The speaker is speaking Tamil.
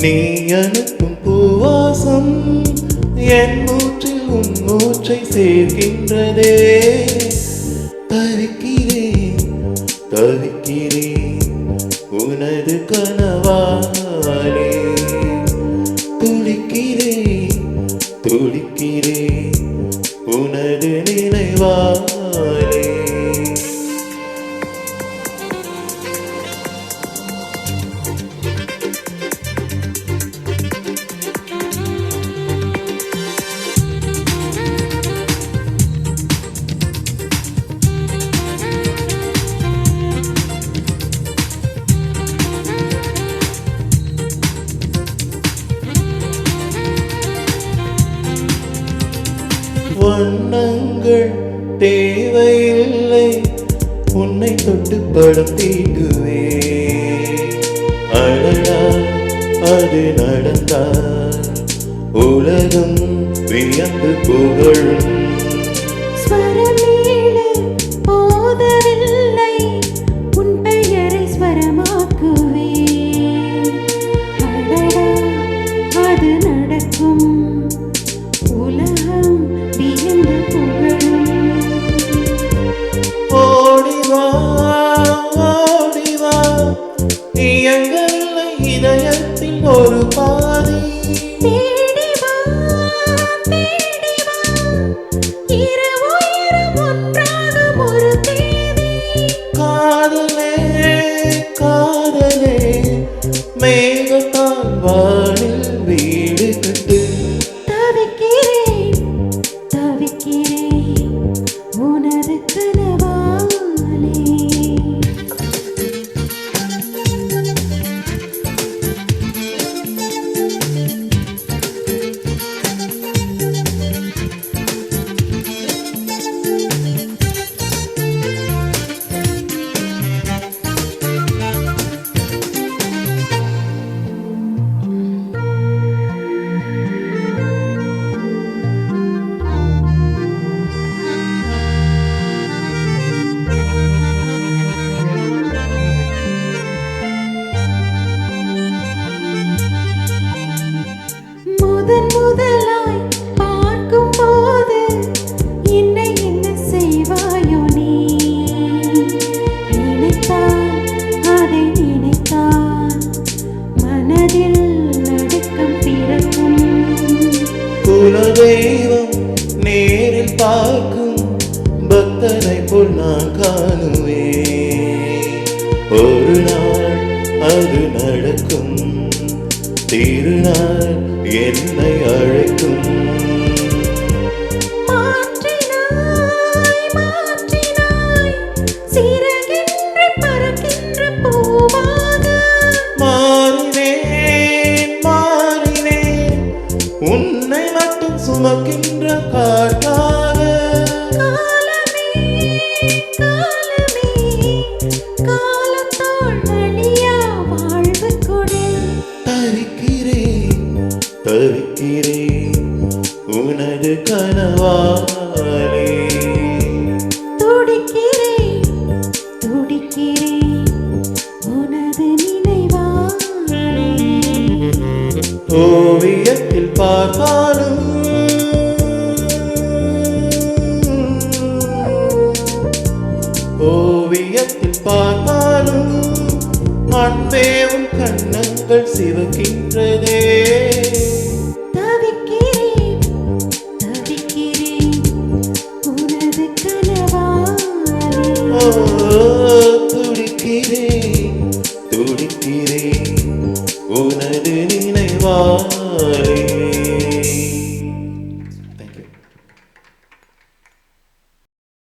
நீ அனுப்பும் பூவாசம் என் மூற்றில் உன் மூச்சை சேர்க்கின்றதே. தவிக்கிறேன் தவிக்கிறேன் உனது கனவாலே. துடிக்கிறேன் துடிக்கிறேன் உனது நினைவாலே. வண்ணங்கள் தேவையில்லை உன்னை தொட்டு படம் தீட்டுவே. அழகா அது நடந்தால் உலகம் வியந்து புகழும். ஸ்வரமேள போதவில்லை உன் பெயரை ஸ்வரமாக்குவே. அழகா அது நடக்கும் உலகம் வியந்து புகழும். ஓடிவா ஓடிவா நீ எங்கள் இதயத்தில் ஒரு பாதி. தேடிவா தேடிவா இரவுயிரும் ஒன்றாகும் ஒரு தேதி. காதலே காதலே மேகத்தால் வானில் வீடு கட்டு. தவிக்கிறேன் தவிக்கிறேன் உனது கனவாலே. முதன் முதலாய் பார்க்கும் போது என்னை என்ன செய்வாயோ நீ. நினைத்தால் அதை நினைத்தால் மனதில் நடுக்கம் பிறக்கும். குலதெய்வம் நேரில் பார்க்கும் பக்தனை போல் நான் காணுவேன். ஒரு நாள் அது நடக்கும் திருநாள் என்னை அழைக்கும். மாற்றினாய் மாற்றினாய் சிறகின்றி பறக்கின்ற பூவாக. மாறினேன் மாறினேன் உன்னை மட்டும் சுமக்கின்ற காற்றாக. காலமே காலமே காலத்தோள் வழியா வாழ்வு கொடு. தவிக்கிறேன் தவிக்கிறேன் உனது கனவாலே. துடிக்கிறேன் துடிக்கிறேன் உனது நினைவாலே. ஓவியத்தில் பார்த்தாலும் ஓவியத்தில் பார்த்தாலும் அன்பே உன் கண்ணங்கள் சிவக்கின்றதே. தவிக்கிறேன் தவிக்கிறேன் உனது கனவாலே. துடிக்கிறேன் துடிக்கிறேன் உனது நினைவாலே.